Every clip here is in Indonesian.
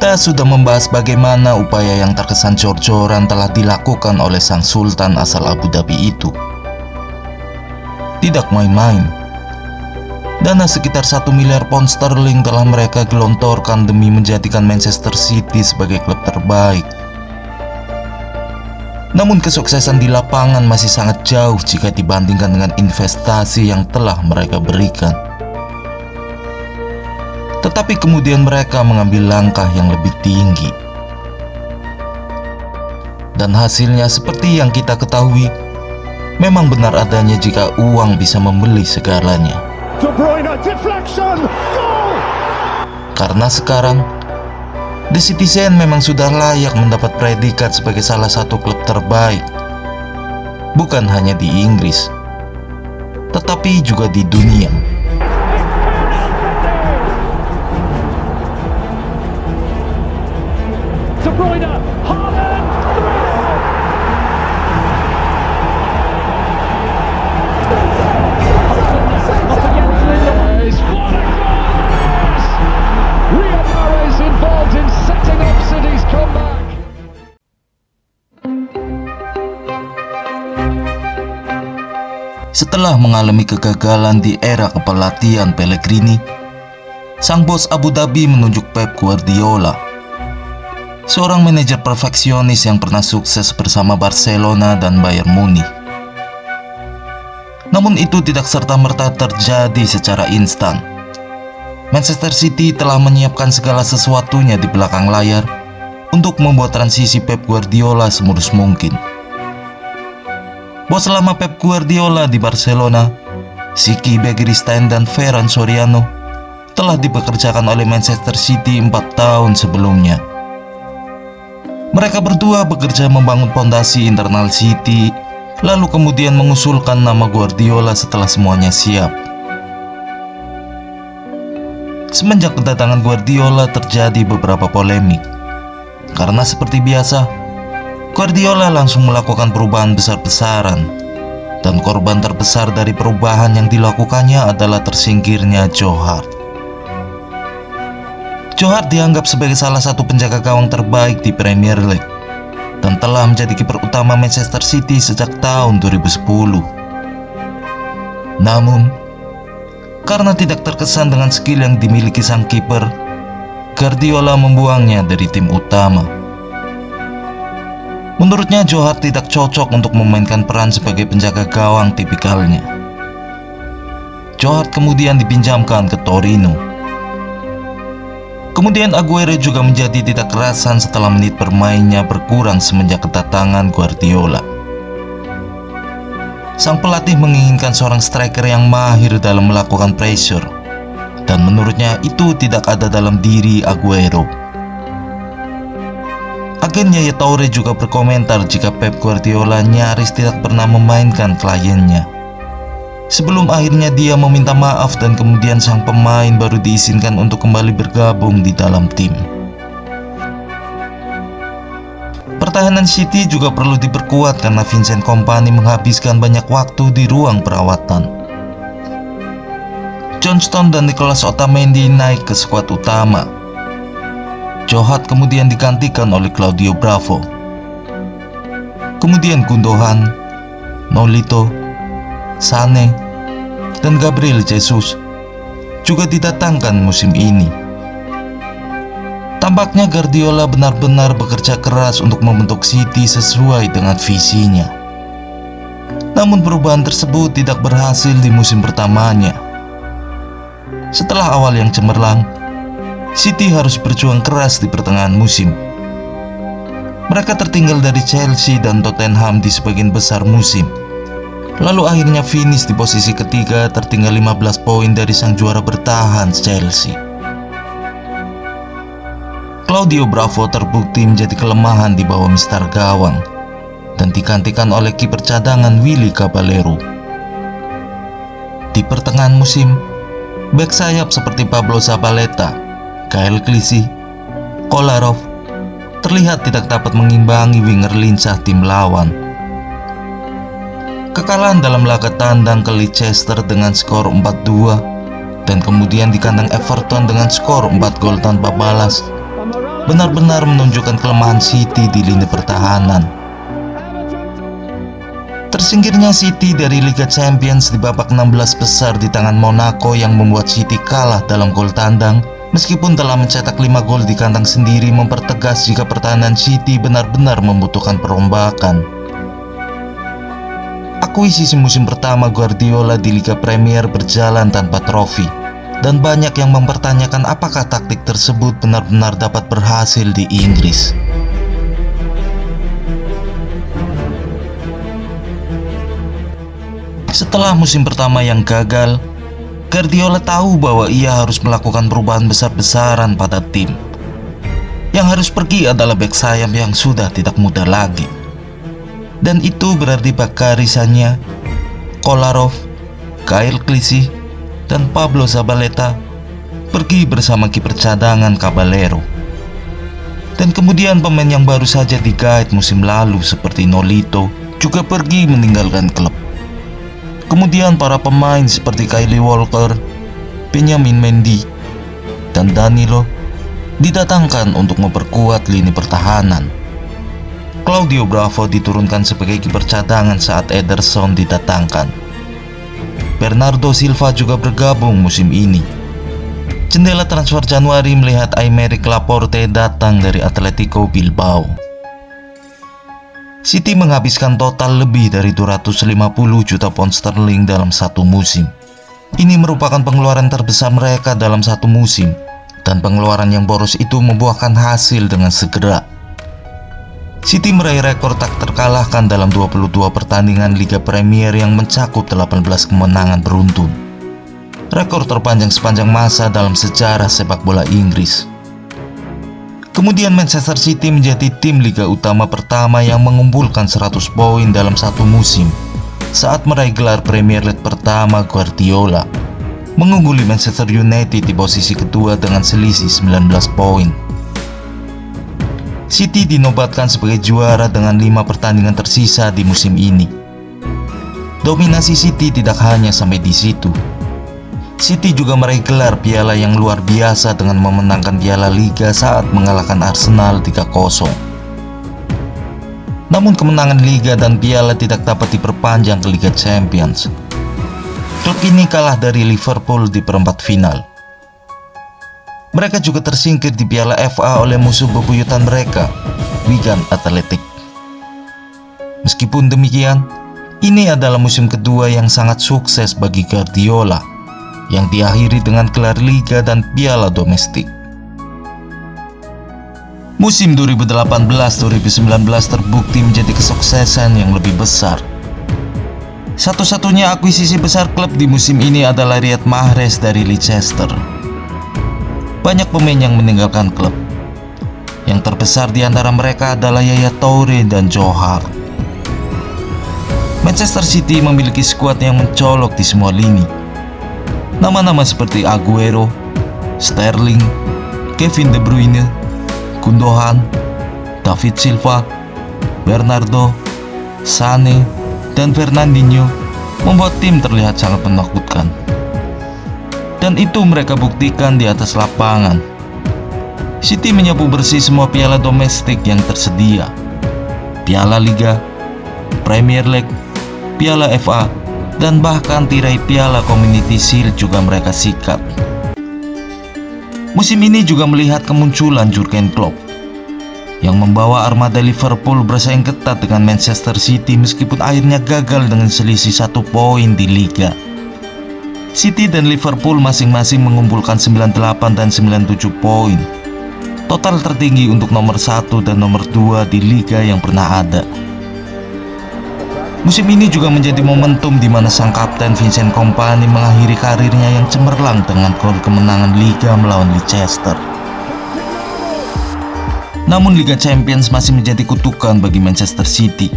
Kita sudah membahas bagaimana upaya yang terkesan jor-joran telah dilakukan oleh sang sultan asal Abu Dhabi itu. Tidak main-main. Dana sekitar 1 miliar pound sterling telah mereka gelontorkan demi menjadikan Manchester City sebagai klub terbaik. Namun kesuksesan di lapangan masih sangat jauh jika dibandingkan dengan investasi yang telah mereka berikan. Tetapi kemudian mereka mengambil langkah yang lebih tinggi. Dan hasilnya seperti yang kita ketahui, memang benar adanya jika uang bisa membeli segalanya. De Bruyne, deflection, goal! Karena sekarang, The Citizen memang sudah layak mendapat predikat sebagai salah satu klub terbaik. Bukan hanya di Inggris, tetapi juga di dunia. De Bruyne, Haaland, 3-0! Up against Lindelof. What a goal! Riyad Mahrez involved in setting up City's comeback. Setelah mengalami kegagalan di era kepelatihan Pellegrini, sang bos Abu Dhabi menunjuk Pep Guardiola, seorang manajer perfeksionis yang pernah sukses bersama Barcelona dan Bayern Munich. Namun itu tidak serta-merta terjadi secara instan. Manchester City telah menyiapkan segala sesuatunya di belakang layar untuk membuat transisi Pep Guardiola semulus mungkin. Bos lama Pep Guardiola di Barcelona, Siki Begiristain dan Ferran Soriano, telah dipekerjakan oleh Manchester City 4 tahun sebelumnya. Mereka berdua bekerja membangun fondasi internal City, lalu kemudian mengusulkan nama Guardiola setelah semuanya siap. Semenjak kedatangan Guardiola terjadi beberapa polemik, karena seperti biasa, Guardiola langsung melakukan perubahan besar-besaran, dan korban terbesar dari perubahan yang dilakukannya adalah tersingkirnya Joe Hart. Joe Hart dianggap sebagai salah satu penjaga gawang terbaik di Premier League dan telah menjadi kiper utama Manchester City sejak tahun 2010. Namun, karena tidak terkesan dengan skill yang dimiliki sang kiper, Guardiola membuangnya dari tim utama. Menurutnya Joe Hart tidak cocok untuk memainkan peran sebagai penjaga gawang tipikalnya. Joe Hart kemudian dipinjamkan ke Torino. Kemudian Aguero juga menjadi tidak kerasan setelah menit bermainnya berkurang semenjak kedatangan Guardiola. Sang pelatih menginginkan seorang striker yang mahir dalam melakukan pressure, dan menurutnya itu tidak ada dalam diri Aguero. Agen Yaya Toure juga berkomentar jika Pep Guardiola nyaris tidak pernah memainkan kliennya, sebelum akhirnya dia meminta maaf dan kemudian sang pemain baru diizinkan untuk kembali bergabung di dalam tim. Pertahanan City juga perlu diperkuat karena Vincent Kompany menghabiskan banyak waktu di ruang perawatan. John Stones dan Nicolas Otamendi naik ke skuad utama. Joe Hart kemudian digantikan oleh Claudio Bravo. Kemudian Gundogan, Nolito, Sané, dan Gabriel Jesus juga didatangkan musim ini. Tampaknya Guardiola benar-benar bekerja keras untuk membentuk City sesuai dengan visinya. Namun perubahan tersebut tidak berhasil di musim pertamanya. Setelah awal yang cemerlang, City harus berjuang keras di pertengahan musim. Mereka tertinggal dari Chelsea dan Tottenham di sebagian besar musim, lalu akhirnya finish di posisi ketiga tertinggal 15 poin dari sang juara bertahan Chelsea. Claudio Bravo terbukti menjadi kelemahan di bawah mistar gawang dan digantikan oleh kiper cadangan Willy Caballero. Di pertengahan musim, bek sayap seperti Pablo Zabaleta, Kyle Clichy, Kolarov terlihat tidak dapat mengimbangi winger lincah tim lawan. Kekalahan dalam laga tandang ke Leicester dengan skor 4-2 dan kemudian di kandang Everton dengan skor 4 gol tanpa balas benar-benar menunjukkan kelemahan City di lini pertahanan. Tersingkirnya City dari Liga Champions di babak 16 besar di tangan Monaco yang membuat City kalah dalam gol tandang, meskipun telah mencetak 5 gol di kandang sendiri, mempertegas jika pertahanan City benar-benar membutuhkan perombakan. Akuisisi musim pertama Guardiola di Liga Premier berjalan tanpa trofi, dan banyak yang mempertanyakan apakah taktik tersebut benar-benar dapat berhasil di Inggris. Setelah musim pertama yang gagal, Guardiola tahu bahwa ia harus melakukan perubahan besar-besaran pada tim. Yang harus pergi adalah bek sayap yang sudah tidak muda lagi. Dan itu berarti Bakary Sagna, Kolarov, Kyle Clichy, dan Pablo Zabaleta pergi bersama kiper cadangan Caballero. Dan kemudian pemain yang baru saja digait musim lalu seperti Nolito juga pergi meninggalkan klub. Kemudian para pemain seperti Kyle Walker, Benjamin Mendy, dan Danilo didatangkan untuk memperkuat lini pertahanan. Claudio Bravo diturunkan sebagai kiper cadangan saat Ederson didatangkan. Bernardo Silva juga bergabung musim ini. Jendela transfer Januari melihat Aymeric Laporte datang dari Atletico Bilbao. City menghabiskan total lebih dari 250 juta pound sterling dalam satu musim. Ini merupakan pengeluaran terbesar mereka dalam satu musim, dan pengeluaran yang boros itu membuahkan hasil dengan segera. City meraih rekor tak terkalahkan dalam 22 pertandingan Liga Premier yang mencakup 18 kemenangan beruntun. Rekor terpanjang sepanjang masa dalam sejarah sepak bola Inggris. Kemudian Manchester City menjadi tim Liga Utama pertama yang mengumpulkan 100 poin dalam satu musim saat meraih gelar Premier League pertama Guardiola, mengungguli Manchester United di posisi kedua dengan selisih 19 poin. City dinobatkan sebagai juara dengan 5 pertandingan tersisa di musim ini. Dominasi City tidak hanya sampai di situ. City juga meraih gelar piala yang luar biasa dengan memenangkan Piala Liga saat mengalahkan Arsenal 3-0. Namun kemenangan Liga dan piala tidak dapat diperpanjang ke Liga Champions. Klub ini kalah dari Liverpool di perempat final. Mereka juga tersingkir di Piala FA oleh musuh bebuyutan mereka, Wigan Athletic. Meskipun demikian, ini adalah musim kedua yang sangat sukses bagi Guardiola, yang diakhiri dengan gelar Liga dan piala domestik. Musim 2018-2019 terbukti menjadi kesuksesan yang lebih besar. Satu-satunya akuisisi besar klub di musim ini adalah Riyad Mahrez dari Leicester. Banyak pemain yang meninggalkan klub. Yang terbesar di antara mereka adalah Yaya Toure dan Joe Hart. Manchester City memiliki skuad yang mencolok di semua lini. Nama-nama seperti Aguero, Sterling, Kevin De Bruyne, Gundogan, David Silva, Bernardo, Sané, dan Fernandinho membuat tim terlihat sangat menakutkan. Dan itu mereka buktikan di atas lapangan. City menyapu bersih semua piala domestik yang tersedia. Piala Liga, Premier League, Piala FA, dan bahkan tirai piala Community Shield juga mereka sikat. Musim ini juga melihat kemunculan Jurgen Klopp yang membawa armada Liverpool bersaing ketat dengan Manchester City meskipun akhirnya gagal dengan selisih 1 poin di Liga. City dan Liverpool masing-masing mengumpulkan 98 dan 97 poin, total tertinggi untuk nomor 1 dan nomor 2 di Liga yang pernah ada. Musim ini juga menjadi momentum di mana sang kapten Vincent Kompany mengakhiri karirnya yang cemerlang dengan gol kemenangan Liga melawan Leicester. Namun Liga Champions masih menjadi kutukan bagi Manchester City.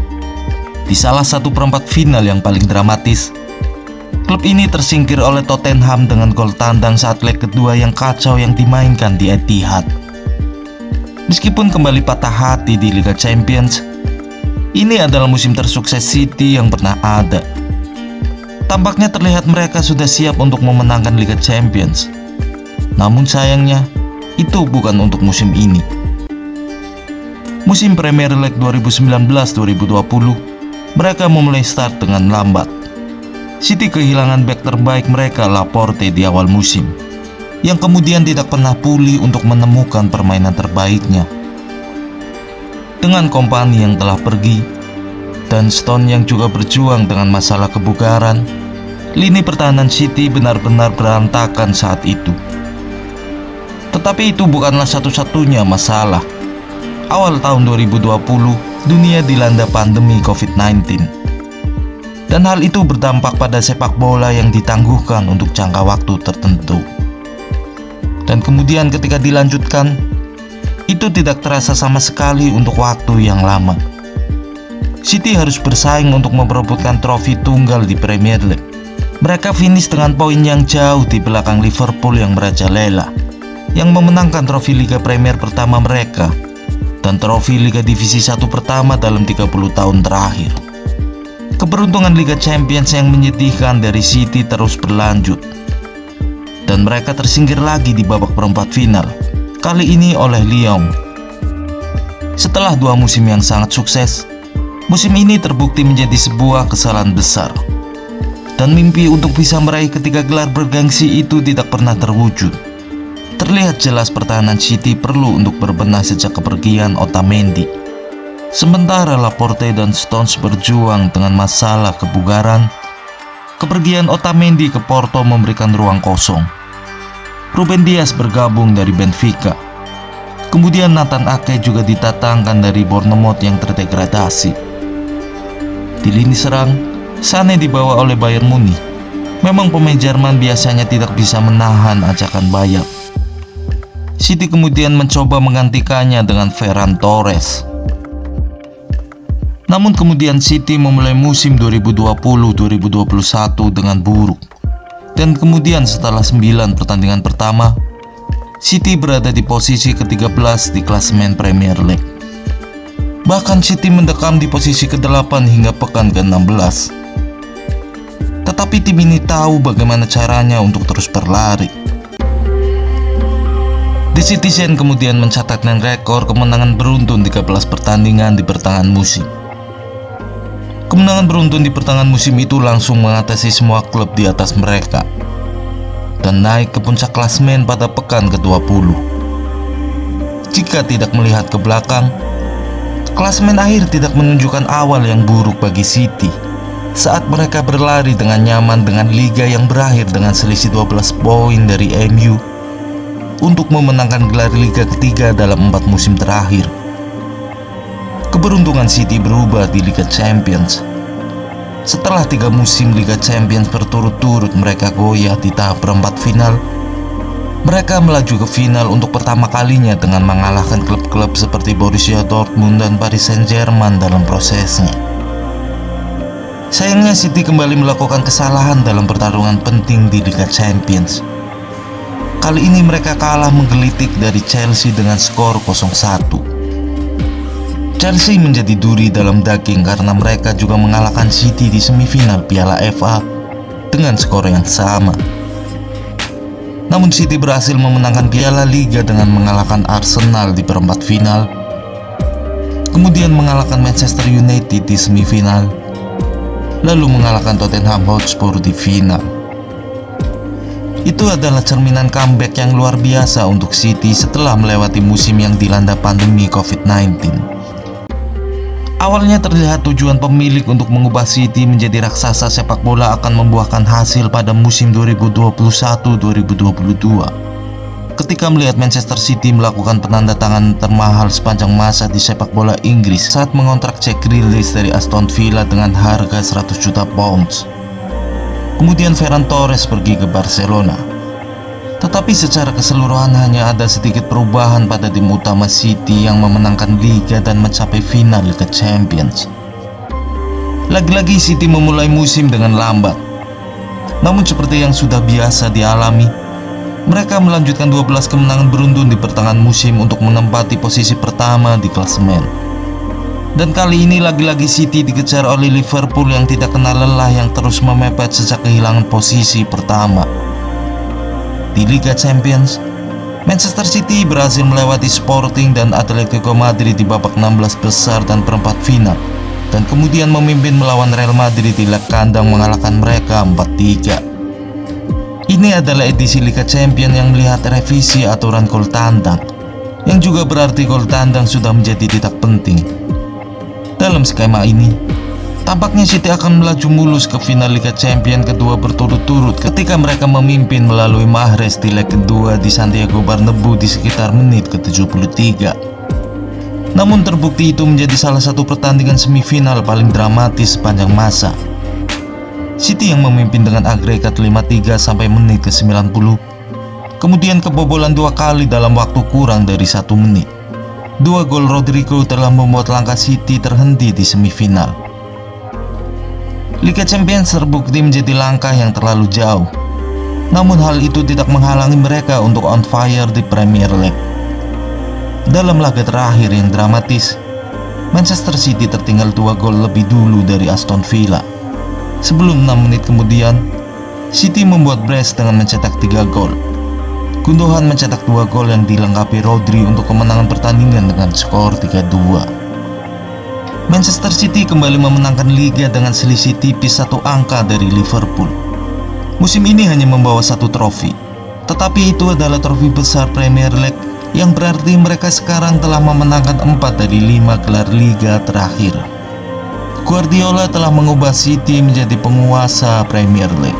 Di salah satu perempat final yang paling dramatis, klub ini tersingkir oleh Tottenham dengan gol tandang saat leg kedua yang kacau yang dimainkan di Etihad. Meskipun kembali patah hati di Liga Champions, ini adalah musim tersukses City yang pernah ada. Tampaknya terlihat mereka sudah siap untuk memenangkan Liga Champions. Namun sayangnya, itu bukan untuk musim ini. Musim Premier League 2019-2020, mereka memulai start dengan lambat. City kehilangan bek terbaik mereka, Laporte, di awal musim, yang kemudian tidak pernah pulih untuk menemukan permainan terbaiknya. Dengan Kompany yang telah pergi, dan Stone yang juga berjuang dengan masalah kebugaran, lini pertahanan City benar-benar berantakan saat itu. Tetapi itu bukanlah satu-satunya masalah. Awal tahun 2020, dunia dilanda pandemi COVID-19. Dan hal itu berdampak pada sepak bola yang ditangguhkan untuk jangka waktu tertentu. Dan kemudian ketika dilanjutkan, itu tidak terasa sama sekali untuk waktu yang lama. City harus bersaing untuk memperebutkan trofi tunggal di Premier League. Mereka finish dengan poin yang jauh di belakang Liverpool yang merajalela, yang memenangkan trofi Liga Premier pertama mereka dan trofi Liga Divisi 1 pertama dalam 30 tahun terakhir. Keberuntungan Liga Champions yang menyedihkan dari City terus berlanjut, dan mereka tersingkir lagi di babak perempat final, kali ini oleh Lyon. Setelah 2 musim yang sangat sukses, musim ini terbukti menjadi sebuah kesalahan besar, dan mimpi untuk bisa meraih ketiga gelar bergengsi itu tidak pernah terwujud. Terlihat jelas pertahanan City perlu untuk berbenah sejak kepergian Otamendi. Sementara Laporte dan Stones berjuang dengan masalah kebugaran, kepergian Otamendi ke Porto memberikan ruang kosong. Ruben Dias bergabung dari Benfica. Kemudian Nathan Ake juga didatangkan dari Bournemouth yang terdegradasi. Di lini serang, Sané dibawa oleh Bayern Munich. Memang pemain Jerman biasanya tidak bisa menahan ajakan Bayern. City kemudian mencoba menggantikannya dengan Ferran Torres. Namun kemudian City memulai musim 2020-2021 dengan buruk. Dan kemudian setelah 9 pertandingan pertama, City berada di posisi ke-13 di klasemen Premier League. Bahkan City mendekam di posisi ke-8 hingga pekan ke-16. Tetapi tim ini tahu bagaimana caranya untuk terus berlari. The Citizen kemudian mencatatkan rekor kemenangan beruntun 13 pertandingan di pertengahan musim. Kemenangan beruntun di pertengahan musim itu langsung mengatasi semua klub di atas mereka dan naik ke puncak klasemen pada pekan ke-20. Jika tidak melihat ke belakang, klasemen akhir tidak menunjukkan awal yang buruk bagi City saat mereka berlari dengan nyaman dengan liga yang berakhir dengan selisih 12 poin dari MU untuk memenangkan gelar Liga ketiga dalam 4 musim terakhir. Keberuntungan City berubah di Liga Champions. Setelah 3 musim Liga Champions berturut-turut mereka goyah di tahap perempat final, mereka melaju ke final untuk pertama kalinya dengan mengalahkan klub-klub seperti Borussia Dortmund dan Paris Saint-Germain dalam prosesnya. Sayangnya City kembali melakukan kesalahan dalam pertarungan penting di Liga Champions. Kali ini mereka kalah menggelitik dari Chelsea dengan skor 0-1. Chelsea menjadi duri dalam daging karena mereka juga mengalahkan City di semifinal Piala FA dengan skor yang sama. Namun City berhasil memenangkan Piala Liga dengan mengalahkan Arsenal di perempat final, kemudian mengalahkan Manchester United di semifinal, lalu mengalahkan Tottenham Hotspur di final. Itu adalah cerminan comeback yang luar biasa untuk City setelah melewati musim yang dilanda pandemi COVID-19. Awalnya terlihat tujuan pemilik untuk mengubah City menjadi raksasa sepak bola akan membuahkan hasil pada musim 2021-2022. Ketika melihat Manchester City melakukan penandatanganan termahal sepanjang masa di sepak bola Inggris saat mengontrak Jack Grealish dari Aston Villa dengan harga 100 juta pounds. Kemudian Ferran Torres pergi ke Barcelona. Tetapi secara keseluruhan hanya ada sedikit perubahan pada tim utama City yang memenangkan Liga dan mencapai final Liga Champions. Lagi-lagi City memulai musim dengan lambat. Namun seperti yang sudah biasa dialami, mereka melanjutkan 12 kemenangan beruntun di pertengahan musim untuk menempati posisi pertama di klasemen. Dan kali ini lagi-lagi City dikejar oleh Liverpool yang tidak kenal lelah yang terus memepet sejak kehilangan posisi pertama. Di Liga Champions, Manchester City berhasil melewati Sporting dan Atletico Madrid di babak 16 besar dan perempat final, dan kemudian memimpin melawan Real Madrid di leg kandang mengalahkan mereka 4-3. Ini adalah edisi Liga Champions yang melihat revisi aturan gol tandang, yang juga berarti gol tandang sudah menjadi tidak penting. Dalam skema ini, tampaknya City akan melaju mulus ke final Liga Champions kedua berturut-turut ketika mereka memimpin melalui Mahrez di leg kedua di Santiago Bernabeu di sekitar menit ke-73. Namun terbukti itu menjadi salah satu pertandingan semifinal paling dramatis sepanjang masa. City yang memimpin dengan agregat 5-3 sampai menit ke-90, kemudian kebobolan 2 kali dalam waktu kurang dari 1 menit. 2 gol Rodrigo telah membuat langkah City terhenti di semifinal. Liga Champions terbukti menjadi langkah yang terlalu jauh, namun hal itu tidak menghalangi mereka untuk on fire di Premier League. Dalam laga terakhir yang dramatis, Manchester City tertinggal 2 gol lebih dulu dari Aston Villa. Sebelum 6 menit kemudian, City membuat brace dengan mencetak 3 gol. Gundogan mencetak 2 gol yang dilengkapi Rodri untuk kemenangan pertandingan dengan skor 3-2. Manchester City kembali memenangkan Liga dengan selisih tipis 1 angka dari Liverpool. Musim ini hanya membawa 1 trofi, tetapi itu adalah trofi besar Premier League, yang berarti mereka sekarang telah memenangkan 4 dari 5 gelar Liga terakhir. Guardiola telah mengubah City menjadi penguasa Premier League.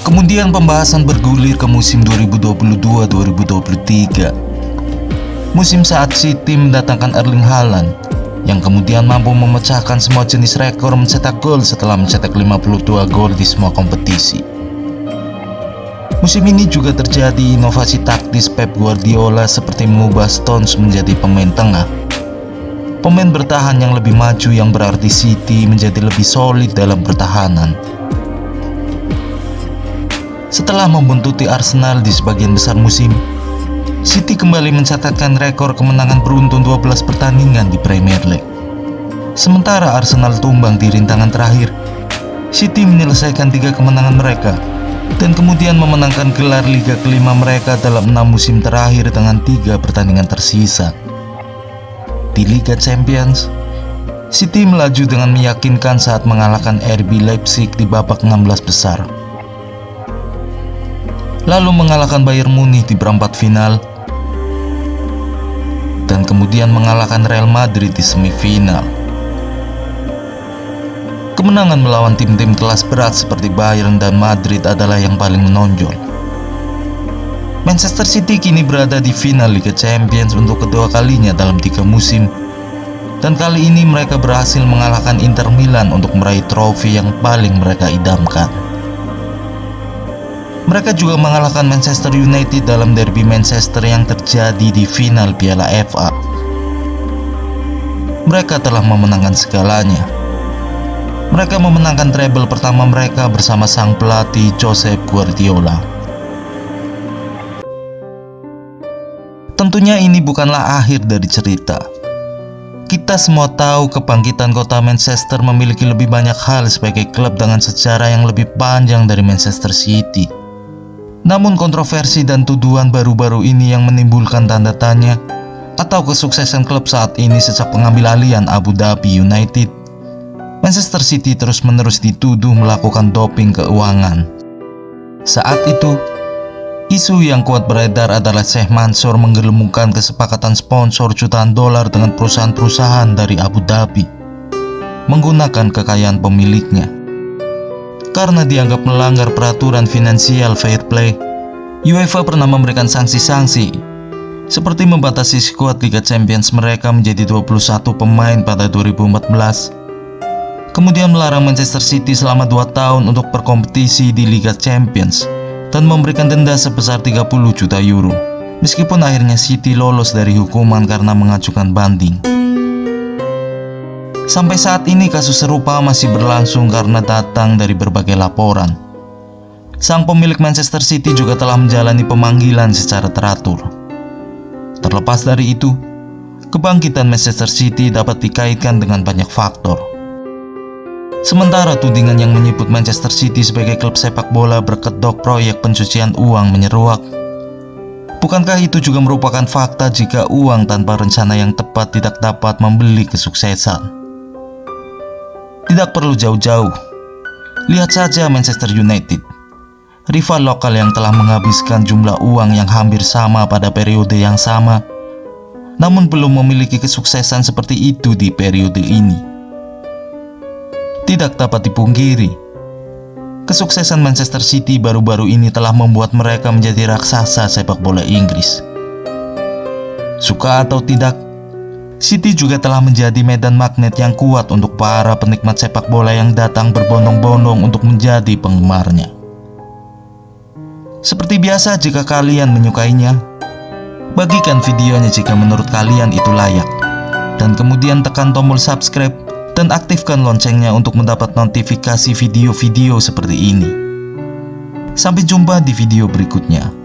Kemudian pembahasan bergulir ke musim 2022-2023. Musim saat City mendatangkan Erling Haaland, yang kemudian mampu memecahkan semua jenis rekor mencetak gol setelah mencetak 52 gol di semua kompetisi. Musim ini juga terjadi inovasi taktis Pep Guardiola seperti mengubah Stones menjadi pemain tengah, pemain bertahan yang lebih maju, yang berarti City menjadi lebih solid dalam pertahanan. Setelah membuntuti Arsenal di sebagian besar musim, City kembali mencatatkan rekor kemenangan beruntun 12 pertandingan di Premier League. Sementara Arsenal tumbang di rintangan terakhir, City menyelesaikan 3 kemenangan mereka dan kemudian memenangkan gelar Liga kelima mereka dalam 6 musim terakhir dengan 3 pertandingan tersisa. Di Liga Champions, City melaju dengan meyakinkan saat mengalahkan RB Leipzig di babak 16 besar, lalu mengalahkan Bayern Munich di perempat final, dan kemudian mengalahkan Real Madrid di semifinal. Kemenangan melawan tim-tim kelas berat seperti Bayern dan Madrid adalah yang paling menonjol. Manchester City kini berada di final Liga Champions untuk kedua kalinya dalam 3 musim, dan kali ini mereka berhasil mengalahkan Inter Milan untuk meraih trofi yang paling mereka idamkan. Mereka juga mengalahkan Manchester United dalam derby Manchester yang terjadi di final Piala FA. Mereka telah memenangkan segalanya. Mereka memenangkan treble pertama mereka bersama sang pelatih Josep Guardiola. Tentunya ini bukanlah akhir dari cerita. Kita semua tahu kebangkitan kota Manchester memiliki lebih banyak hal sebagai klub dengan sejarah yang lebih panjang dari Manchester City. Namun kontroversi dan tuduhan baru-baru ini yang menimbulkan tanda tanya atau kesuksesan klub saat ini sejak pengambil alihan Abu Dhabi United. Manchester City terus-menerus dituduh melakukan doping keuangan. Saat itu, isu yang kuat beredar adalah Sheikh Mansour menggelembungkan kesepakatan sponsor jutaan dolar dengan perusahaan-perusahaan dari Abu Dhabi menggunakan kekayaan pemiliknya. Karena dianggap melanggar peraturan finansial fair play, UEFA pernah memberikan sanksi-sanksi, seperti membatasi skuad Liga Champions mereka menjadi 21 pemain pada 2014, kemudian melarang Manchester City selama 2 tahun untuk berkompetisi di Liga Champions, dan memberikan denda sebesar 30 juta euro, meskipun akhirnya City lolos dari hukuman karena mengajukan banding. Sampai saat ini kasus serupa masih berlangsung karena datang dari berbagai laporan. Sang pemilik Manchester City juga telah menjalani pemanggilan secara teratur. Terlepas dari itu, kebangkitan Manchester City dapat dikaitkan dengan banyak faktor. Sementara tudingan yang menyebut Manchester City sebagai klub sepak bola berkedok proyek pencucian uang menyeruak. Bukankah itu juga merupakan fakta jika uang tanpa rencana yang tepat tidak dapat membeli kesuksesan? Tidak perlu jauh-jauh, lihat saja Manchester United, rival lokal yang telah menghabiskan jumlah uang yang hampir sama pada periode yang sama, namun belum memiliki kesuksesan seperti itu di periode ini. Tidak dapat dipungkiri, kesuksesan Manchester City baru-baru ini telah membuat mereka menjadi raksasa sepak bola Inggris. Suka atau tidak, City juga telah menjadi medan magnet yang kuat untuk para penikmat sepak bola yang datang berbondong-bondong untuk menjadi penggemarnya. Seperti biasa, jika kalian menyukainya, bagikan videonya jika menurut kalian itu layak, dan kemudian tekan tombol subscribe dan aktifkan loncengnya untuk mendapat notifikasi video-video seperti ini. Sampai jumpa di video berikutnya.